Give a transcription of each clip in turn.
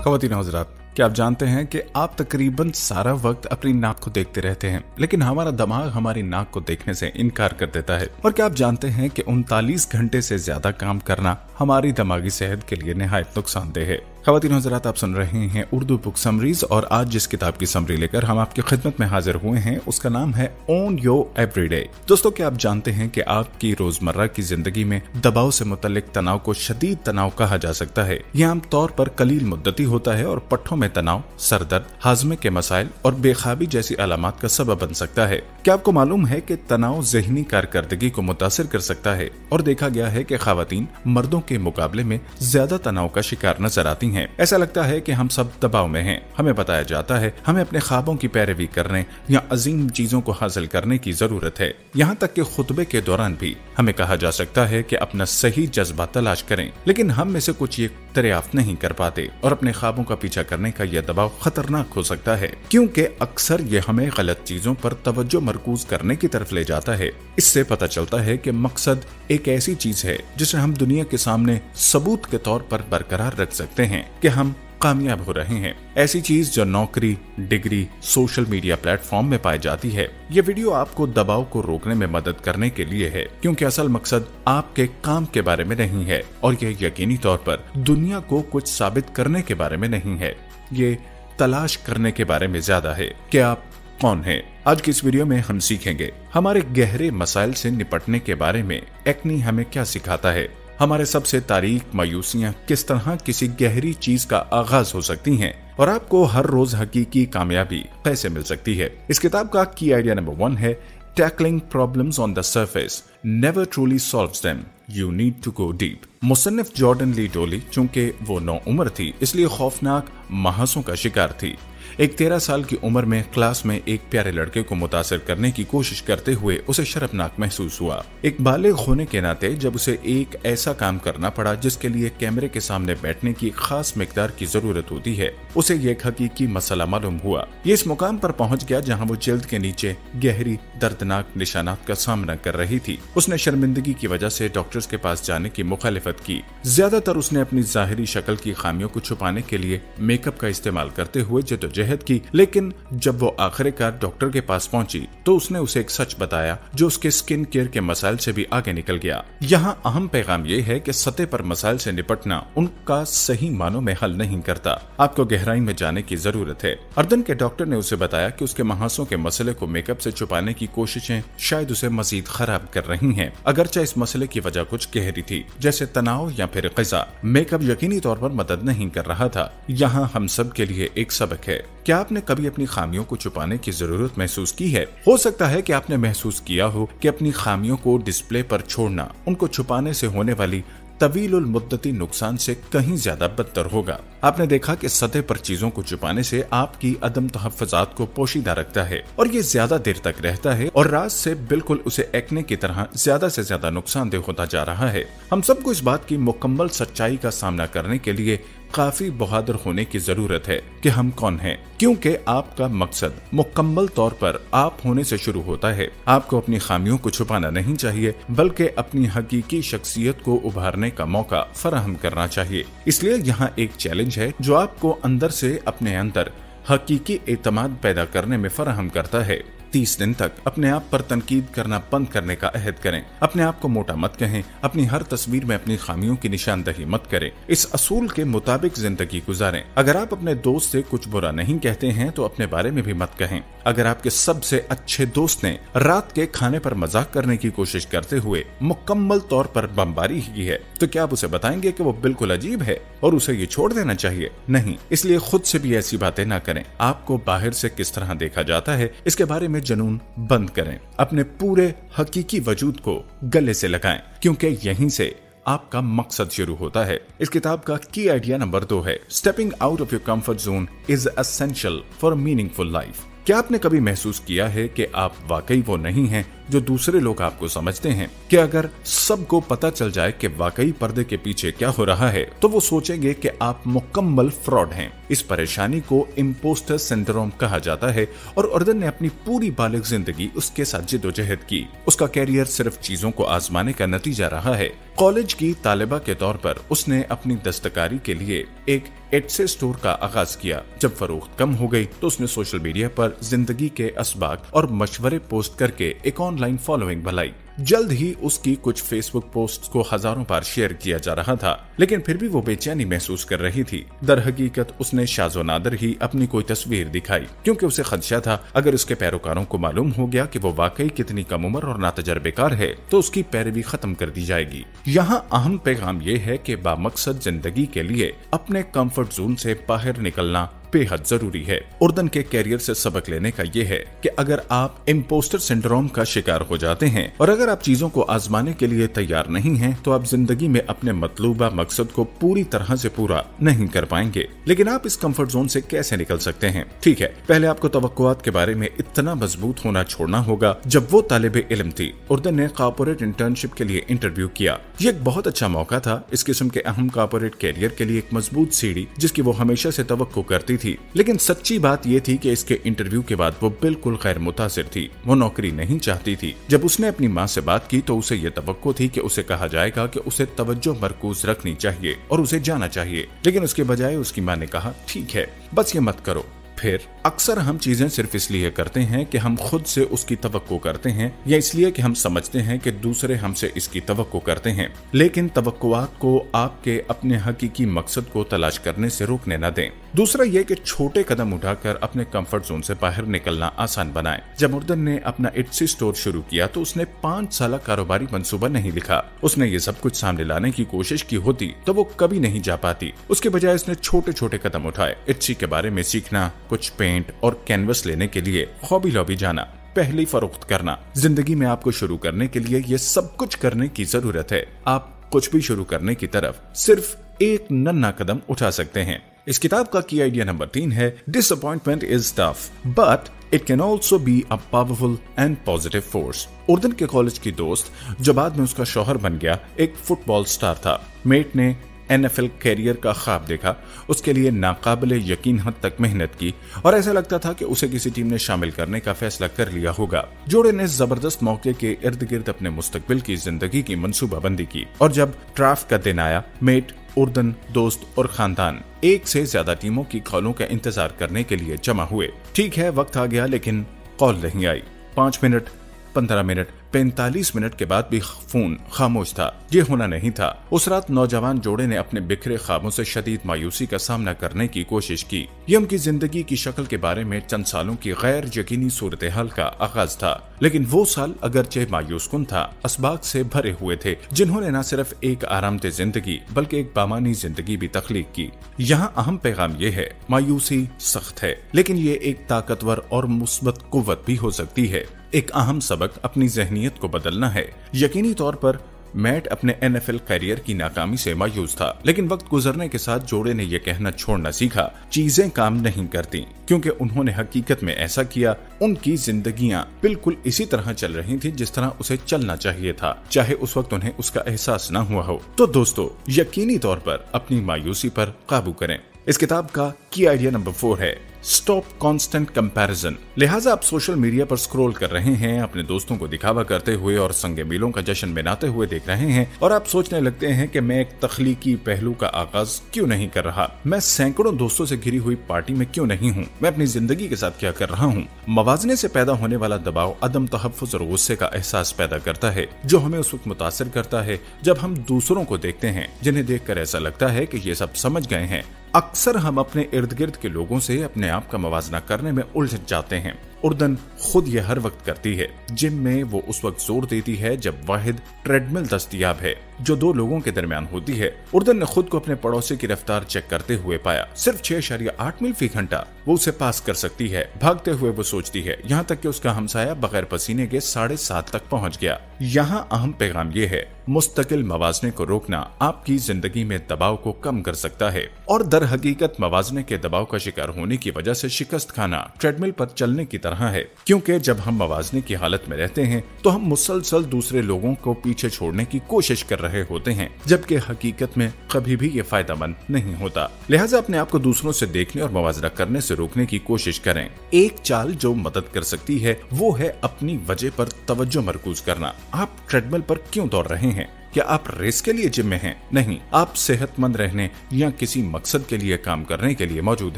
ख़वातीन हज़रात, क्या आप जानते हैं कि आप तकरीबन सारा वक्त अपनी नाक को देखते रहते हैं, लेकिन हमारा दिमाग हमारी नाक को देखने से इनकार कर देता है। और क्या आप जानते हैं कि 39 घंटे से ज्यादा काम करना हमारी दिमागी सेहत के लिए निहायत नुकसानदेह है। ख़वातीन हज़रात, आप सुन रहे हैं उर्दू बुक समरीज और आज जिस किताब की समरी लेकर हम आपकी खिदमत में हाजिर हुए हैं उसका नाम है ओन योर एवरीडे। दोस्तों, क्या आप जानते हैं कि आपकी रोजमर्रा की जिंदगी में दबाव से मुतल्लिक तनाव को शदीद तनाव कहा जा सकता है। यह आमतौर पर कलील मुद्दती होता है और पट्टों में तनाव, सरदर्द, हाजमे के मसाइल और बेखाबी जैसी अलामात का सबब बन सकता है। क्या आपको मालूम है कि तनाव ज़हनी कारकर्दगी को मुतासिर कर सकता है और देखा गया है कि ख़वातीन मर्दों के मुकाबले में ज्यादा तनाव का शिकार नजर आती हैं। ऐसा लगता है कि हम सब दबाव में हैं। हमें बताया जाता है हमें अपने ख्वाबों की पैरवी करने या अजीम चीजों को हासिल करने की जरूरत है। यहाँ तक कि खुतबे के दौरान भी हमें कहा जा सकता है कि अपना सही जज्बा तलाश करें, लेकिन हम में से कुछ ये दरियाफ्त नहीं कर पाते और अपने ख्वाबों का पीछा करने का यह दबाव खतरनाक हो सकता है, क्योंकि अक्सर ये हमें गलत चीजों पर तवज्जो मरकूज करने की तरफ ले जाता है। इससे पता चलता है कि मकसद एक ऐसी चीज है जिसे हम दुनिया के सामने सबूत के तौर पर बरकरार रख सकते हैं कि हम कामयाब हो रहे हैं। ऐसी चीज जो नौकरी, डिग्री, सोशल मीडिया प्लेटफॉर्म में पाई जाती है। ये वीडियो आपको दबाव को रोकने में मदद करने के लिए है, क्योंकि असल मकसद आपके काम के बारे में नहीं है और यह यकीनी तौर पर दुनिया को कुछ साबित करने के बारे में नहीं है। ये तलाश करने के बारे में ज्यादा है कि आप कौन है। आज की इस वीडियो में हम सीखेंगे हमारे गहरे मसाइल से निपटने के बारे में एक्नी हमें क्या सिखाता है, हमारे सबसे तारीख मायूसियां किस तरह किसी गहरी चीज का आगाज हो सकती हैं और आपको हर रोज हकीकी कामयाबी कैसे मिल सकती है। इस किताब का की आइडिया नंबर 1 है tackling problems on the surface never truly solves them, you need to go deep. मुसन्निफ जॉर्डन ली डोली, चूंकि वो नौउम्र थी इसलिए खौफनाक महासों का शिकार थी। एक 13 साल की उम्र में क्लास में एक प्यारे लड़के को मुतासिर करने की कोशिश करते हुए उसे शर्मनाक महसूस हुआ। एक बालिग होने के नाते जब उसे एक ऐसा काम करना पड़ा जिसके लिए कैमरे के सामने बैठने की खास मिकदार की जरूरत होती है, उसे ये एक हकीकी मसला मालूम हुआ। ये इस मुकाम पर पहुंच गया जहां वो जिल्द के नीचे गहरी दर्दनाक निशानात का सामना कर रही थी। उसने शर्मिंदगी की वजह से डॉक्टर्स के पास जाने की मुखालिफत की। ज्यादातर उसने अपनी जाहिरी शक्ल की खामियों को छुपाने के लिए मेकअप का इस्तेमाल करते हुए जद्दोजहद की, लेकिन जब वो आखिरकार डॉक्टर के पास पहुंची तो उसने उसे एक सच बताया जो उसके स्किन केयर के मसाइल से भी आगे निकल गया। यहाँ अहम पैगाम ये है कि सतह पर मसाइल से निपटना उनका सही मानों में हल नहीं करता। आपको गहराई में जाने की जरूरत है। अर्दन के डॉक्टर ने उसे बताया कि उसके महासों के मसले को मेकअप से छुपाने की कोशिशें शायद उसे मजीद खराब कर रही हैं। अगरचे इस मसले की वजह कुछ गहरी थी, जैसे तनाव या फिर ग़िज़ा। मेकअप यकीनी तौर पर मदद नहीं कर रहा था। यहाँ हम सब के लिए एक सबक है। क्या आपने कभी अपनी खामियों को छुपाने की जरूरत महसूस की है? हो सकता है कि आपने महसूस किया हो कि अपनी खामियों को डिस्प्ले पर छोड़ना उनको छुपाने से होने वाली तवीलुल मुद्दती नुकसान से कहीं ज्यादा बदतर होगा। आपने देखा कि सतह पर चीजों को छुपाने से आपकी अदम तहफ़्फ़ुज़ात को पोशीदा रखता है और ये ज्यादा देर तक रहता है और राज से बिल्कुल उसे एक्ने की तरह ज्यादा से ज्यादा नुकसानदेह होता जा रहा है। हम सबको इस बात की मुकम्मल सच्चाई का सामना करने के लिए काफी बहादुर होने की जरूरत है कि हम कौन हैं, क्योंकि आपका मकसद मुकम्मल तौर पर आप होने से शुरू होता है। आपको अपनी खामियों को छुपाना नहीं चाहिए, बल्कि अपनी हकीकी शख्सियत को उभारने का मौका फराहम करना चाहिए। इसलिए यहाँ एक चैलेंज है जो आपको अंदर से अपने अंदर हकीकी एतमाद पैदा करने में फराहम करता है। 30 दिन तक अपने आप पर तनकीद करना बंद करने का अहद करें। अपने आप को मोटा मत कहें। अपनी हर तस्वीर में अपनी खामियों की निशानदही मत करें। इस असूल के मुताबिक जिंदगी गुजारें। अगर आप अपने दोस्त से कुछ बुरा नहीं कहते हैं तो अपने बारे में भी मत कहें। अगर आपके सबसे अच्छे दोस्त ने रात के खाने पर मजाक करने की कोशिश करते हुए मुकम्मल तौर पर बमबारी की है तो क्या आप उसे बताएंगे कि वो बिल्कुल अजीब है और उसे ये छोड़ देना चाहिए? नहीं। इसलिए खुद से भी ऐसी बातें ना करें। आपको बाहर से किस तरह देखा जाता है इसके बारे में जुनून बंद करें। अपने पूरे हकीकी वजूद को गले से लगाएं, क्योंकि यहीं से आपका मकसद शुरू होता है। इस किताब का की आइडिया नंबर 2 है stepping out of your comfort zone is essential for meaningful life. क्या आपने कभी महसूस किया है कि आप वाकई वो नहीं हैं जो दूसरे लोग आपको समझते हैं कि अगर सबको पता चल जाए कि वाकई पर्दे के पीछे क्या हो रहा है तो वो सोचेंगे कि आप मुकम्मल फ्रॉड हैं। इस परेशानी को इम्पोस्टर सिंड्रोम कहा जाता है और उर्दन ने अपनी पूरी बालिग जिंदगी उसके साथ जिद्दोजहद की। उसका कैरियर सिर्फ चीजों को आजमाने का नतीजा रहा है। कॉलेज की तालिबा के तौर पर उसने अपनी दस्तकारी के लिए एक एटसे स्टोर का आगाज किया। जब फरोख्त कम हो गई तो उसने सोशल मीडिया पर जिंदगी के असबाक और मशवरे पोस्ट करके एक ऑनलाइन फॉलोइंग बनाई। जल्द ही उसकी कुछ फेसबुक पोस्ट्स को हजारों बार शेयर किया जा रहा था, लेकिन फिर भी वो बेचैनी महसूस कर रही थी। दर हकीकत उसने शाज़ो नादर ही अपनी कोई तस्वीर दिखाई, क्योंकि उसे खदशा था अगर उसके पैरोकारों को मालूम हो गया कि वो वाकई कितनी कम उम्र और नातजर्बेकार है तो उसकी पैरवी खत्म कर दी जाएगी। यहाँ अहम पैगाम ये है कि बामकसद जिंदगी के लिए अपने कंफर्ट जोन से बाहर निकलना बेहद जरूरी है। उर्दन के कैरियर से सबक लेने का ये है कि अगर आप इम्पोस्टर सिंड्रोम का शिकार हो जाते हैं और अगर आप चीजों को आजमाने के लिए तैयार नहीं हैं, तो आप जिंदगी में अपने मतलूबा मकसद को पूरी तरह से पूरा नहीं कर पाएंगे। लेकिन आप इस कंफर्ट जोन से कैसे निकल सकते हैं? ठीक है, पहले आपको तवक्कुआत के बारे में इतना मजबूत होना छोड़ना होगा। जब वो तालिबे इल्म थी, उर्दन ने कॉर्पोरेट इंटर्नशिप के लिए इंटरव्यू किया। ये एक बहुत अच्छा मौका था इस किस्म के अहम कॉर्पोरेट कैरियर के लिए एक मजबूत सीढ़ी जिसकी वो हमेशा से तवक्को करती थी। लेकिन सच्ची बात यह थी कि इसके इंटरव्यू के बाद वो बिल्कुल गैर मुतासिर थी। वो नौकरी नहीं चाहती थी। जब उसने अपनी माँ से बात की तो उसे ये तवक्को थी कि उसे कहा जाएगा कि उसे तवज्जो मरकूज रखनी चाहिए और उसे जाना चाहिए, लेकिन उसके बजाय उसकी माँ ने कहा ठीक है, बस ये मत करो। फिर अक्सर हम चीजें सिर्फ इसलिए करते हैं कि हम खुद से उसकी तवक्को करते हैं या इसलिए कि हम समझते हैं कि दूसरे हमसे इसकी तवक्को करते हैं। लेकिन तवक्कुआत को आपके अपने हकीकी मकसद को तलाश करने से रोकने न दें। दूसरा ये कि छोटे कदम उठाकर अपने कंफर्ट जोन से बाहर निकलना आसान बनाएं। जब उर्दन ने अपना इट्सी स्टोर शुरू किया तो उसने 5 साल कारोबारी मंसूबा नहीं लिखा। उसने ये सब कुछ सामने लाने की कोशिश की होती तो वो कभी नहीं जा पाती। उसके बजाय उसने छोटे छोटे कदम उठाए। इट्सी के बारे में सीखना, कुछ पेंट और कैनवस लेने के लिए हॉबी लॉबी जाना, पहले फरोख्त करना। जिंदगी में आपको शुरू करने के लिए ये सब कुछ करने की जरूरत है। आप कुछ भी शुरू करने की तरफ सिर्फ एक नन्हा कदम उठा सकते हैं। इस किताब का की आइडिया नंबर 3 है, disappointment is tough but it can also be a powerful and positive force. उर्दन के कॉलेज की दोस्त, जो बाद में उसका शौहर बन गया, एक फुटबॉल स्टार था। मेट ने NFL कैरियर का ख्वाब देखा, उसके लिए नाकाबिले यकीन हद तक मेहनत की और ऐसा लगता था कि उसे किसी टीम ने शामिल करने का फैसला कर लिया होगा। जोड़े ने जबरदस्त मौके के इर्द गिर्द अपने मुस्तकबिल की जिंदगी की मंसूबाबंदी की और जब ड्राफ्ट का दिन आया, मेट, उर्दन, दोस्त और खानदान एक से ज्यादा टीमों की कॉलों का इंतजार करने के लिए जमा हुए। ठीक है, वक्त आ गया लेकिन कॉल नहीं आई। 5 मिनट, 15 मिनट, 45 मिनट के बाद भी फोन खामोश था। ये होना नहीं था। उस रात नौजवान जोड़े ने अपने बिखरे ख्वाबों से शदीद मायूसी का सामना करने की कोशिश की। ये उनकी जिंदगी की शक्ल के बारे में चंद सालों की गैर यकीनी सूरत हाल का आगाज था। लेकिन वो साल अगरचे मायूस कुन था, असबाक से भरे हुए थे जिन्होंने न सिर्फ एक आरामदेह जिंदगी बल्कि एक बामानी जिंदगी भी तख्लीक की। यहाँ अहम पैगाम ये है, मायूसी सख्त है लेकिन ये एक ताकतवर और मुस्बत कुव्वत भी हो सकती है। एक अहम सबक अपनी ज़हनियत को बदलना है। यकीनी तौर पर मैट अपने NFL करियर की नाकामी से मायूस था, लेकिन वक्त गुजरने के साथ जोड़े ने यह कहना छोड़ना सीखा, चीजें काम नहीं करती। क्योंकि उन्होंने हकीकत में ऐसा किया, उनकी जिंदगियां बिल्कुल इसी तरह चल रही थी जिस तरह उसे चलना चाहिए था, चाहे उस वक्त उन्हें उसका एहसास न हुआ हो। तो दोस्तों, यकीनी तौर पर अपनी मायूसी पर काबू करें। इस किताब का की आइडिया नंबर 4 है, स्टॉप कॉन्स्टेंट कंपैरिजन। लिहाजा आप सोशल मीडिया पर स्क्रॉल कर रहे हैं, अपने दोस्तों को दिखावा करते हुए और संगे मिलों का जश्न मनाते हुए देख रहे हैं और आप सोचने लगते हैं कि मैं एक तख्लीकी पहलू का आगाज क्यों नहीं कर रहा, मैं सैकड़ों दोस्तों से घिरी हुई पार्टी में क्यों नहीं हूँ, मैं अपनी जिंदगी के साथ क्या कर रहा हूँ। मवाजने से पैदा होने वाला दबाव अदम तहफ्फुज़ और गुस्से का एहसास पैदा करता है, जो हमें उस वक्त मुतासिर करता है जब हम दूसरों को देखते हैं जिन्हें देखकर ऐसा लगता है कि ये सब समझ गए हैं। अक्सर हम अपने इर्द गिर्द के लोगों से अपने आप का मवाजना करने में उलझ जाते हैं। उर्दन खुद ये हर वक्त करती है। जिम में वो उस वक्त जोर देती है जब वाहिद ट्रेडमिल दस्तयाब है जो 2 लोगों के दरमियान होती है। उर्दन ने खुद को अपने पड़ोसी की रफ्तार चेक करते हुए पाया, सिर्फ 6.8 मील फी घंटा वो उसे पास कर सकती है। भागते हुए वो सोचती है, यहाँ तक कि उसका हमसाया बगैर पसीने के 7.5 तक पहुँच गया। यहाँ अहम पैगाम ये है, मुस्तकिल मवाजने को रोकना आपकी जिंदगी में दबाव को कम कर सकता है और दर हकीकत मवाजने के दबाव का शिकार होने की वजह से शिकस्त खाना ट्रेडमिल पर चलने की तरह तरह है, क्योंकि जब हम मवाजने की हालत में रहते हैं तो हम मुसलसल दूसरे लोगों को पीछे छोड़ने की कोशिश कर रहे होते हैं, जबकि हकीकत में कभी भी ये फायदेमंद नहीं होता। लिहाजा अपने आप को दूसरों से देखने और मवाजना करने से रोकने की कोशिश करें। एक चाल जो मदद कर सकती है वो है अपनी वजह पर तवज्जो मरकूज करना। आप ट्रेडमिल पर क्यों दौड़ रहे हैं? क्या आप रेस के लिए जिम में हैं? नहीं, आप सेहतमंद रहने या किसी मकसद के लिए काम करने के लिए मौजूद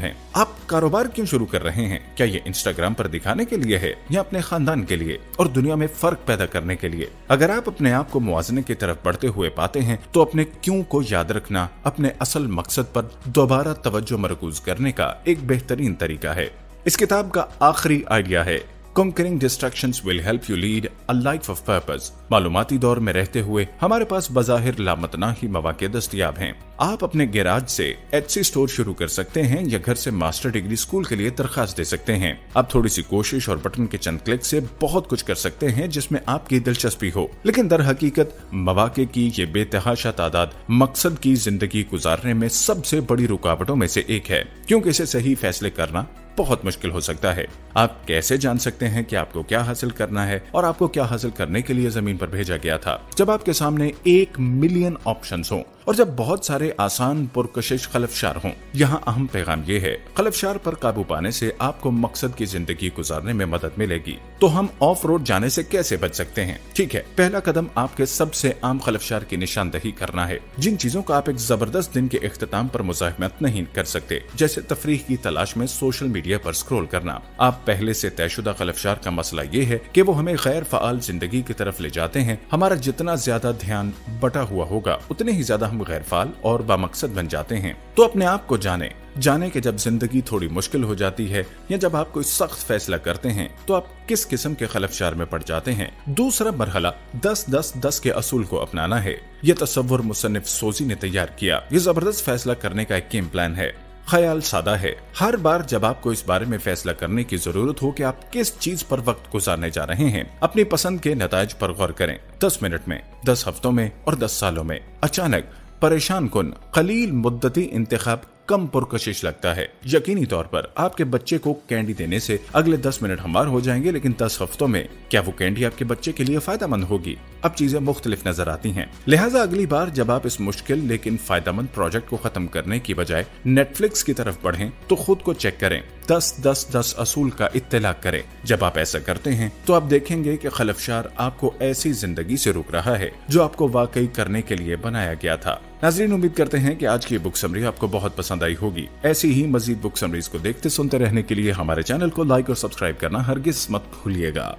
हैं। आप कारोबार क्यों शुरू कर रहे हैं? क्या ये इंस्टाग्राम पर दिखाने के लिए है या अपने खानदान के लिए और दुनिया में फर्क पैदा करने के लिए? अगर आप अपने आप को मुआवजे की तरफ बढ़ते हुए पाते हैं तो अपने क्यों को याद रखना अपने असल मकसद पर दोबारा तवज्जो मरकूज करने का एक बेहतरीन तरीका है। इस किताब का आखिरी आइडिया है Conquering distractions will help you lead a life of purpose। मालूमाती दौर में रहते हुए हमारे पास बज़ाहिर लामतनाही मौके दस्तयाब हैं। आप अपने गैराज से Etsy स्टोर शुरू कर सकते हैं या घर से मास्टर डिग्री स्कूल के लिए दरखास्त दे सकते हैं। आप थोड़ी सी कोशिश और बटन के चंद क्लिक से बहुत कुछ कर सकते हैं जिसमें आपकी दिलचस्पी हो, लेकिन दर हकीकत मौके की ये बेतहाशा तादाद मकसद की जिंदगी गुजारने में सबसे बड़ी रुकावटों में से एक है, क्योंकि इसे सही फैसले करना बहुत मुश्किल हो सकता है। आप कैसे जान सकते हैं कि आपको क्या हासिल करना है और आपको क्या हासिल करने के लिए जमीन पर भेजा गया था, जब आपके सामने 1 मिलियन ऑप्शंस हों और जब बहुत सारे आसान पुरकशिश खलफशार हों? यहाँ अहम पैगाम ये है, खलफशार पर काबू पाने से आपको मकसद की जिंदगी गुजारने में मदद मिलेगी। तो हम ऑफ रोड जाने से कैसे बच सकते हैं? ठीक है, पहला कदम आपके सबसे आम खलफशार की निशानदही करना है, जिन चीजों का आप एक जबरदस्त दिन के इख्तिताम पर मुज़ाहमत नहीं कर सकते, जैसे तफरीह की तलाश में सोशल मीडिया पर स्क्रॉल करना। आप पहले से तयशुदा खलफशार का मसला ये है कि वो हमें गैर फ़आल जिंदगी की तरफ ले जाते हैं। हमारा जितना ज्यादा ध्यान बटा हुआ होगा उतने ही ज्यादा हम गैर फ़आल और बामकसद बन जाते हैं। तो अपने आप को जाने कि जब जिंदगी थोड़ी मुश्किल हो जाती है या जब आप कोई सख्त फैसला करते हैं तो आप किस किस्म के खलफशार में पड़ जाते हैं। दूसरा मरहला 10-10-10 के असूल को अपनाना है। ये तसव्वुर मुसन्निफ सोजी ने तैयार किया। ये जबरदस्त फैसला करने का एक गेम प्लान है। ख्याल सादा है। हर बार जब आपको इस बारे में फैसला करने की जरूरत हो कि आप किस चीज पर वक्त गुजारने जा रहे हैं, अपनी पसंद के नताइज पर गौर करें। 10 मिनट में, 10 हफ्तों में और 10 सालों में। अचानक परेशान कुन खलील मुद्दती इंतखाब कम पुरकशिश लगता है। यकीनी तौर पर आपके बच्चे को कैंडी देने से अगले 10 मिनट हमार हो जाएंगे, लेकिन 10 हफ्तों में क्या वो कैंडी आपके बच्चे के लिए फायदेमंद होगी? अब चीजें मुख्तलिफ नजर आती हैं। लिहाजा अगली बार जब आप इस मुश्किल लेकिन फायदेमंद प्रोजेक्ट को खत्म करने की बजाय नेटफ्लिक्स की तरफ बढ़ें तो खुद को चेक करें। 10-10-10 असूल का इत्तलाक करें। जब आप ऐसा करते हैं तो आप देखेंगे कि खलफशार आपको ऐसी जिंदगी से रोक रहा है जो आपको वाकई करने के लिए बनाया गया था। नाज़रीन, उम्मीद करते हैं कि आज की बुक समरी आपको बहुत पसंद आई होगी। ऐसी ही मजीद बुक समरीज को देखते सुनते रहने के लिए हमारे चैनल को लाइक और सब्सक्राइब करना हरगिज मत भूलिएगा।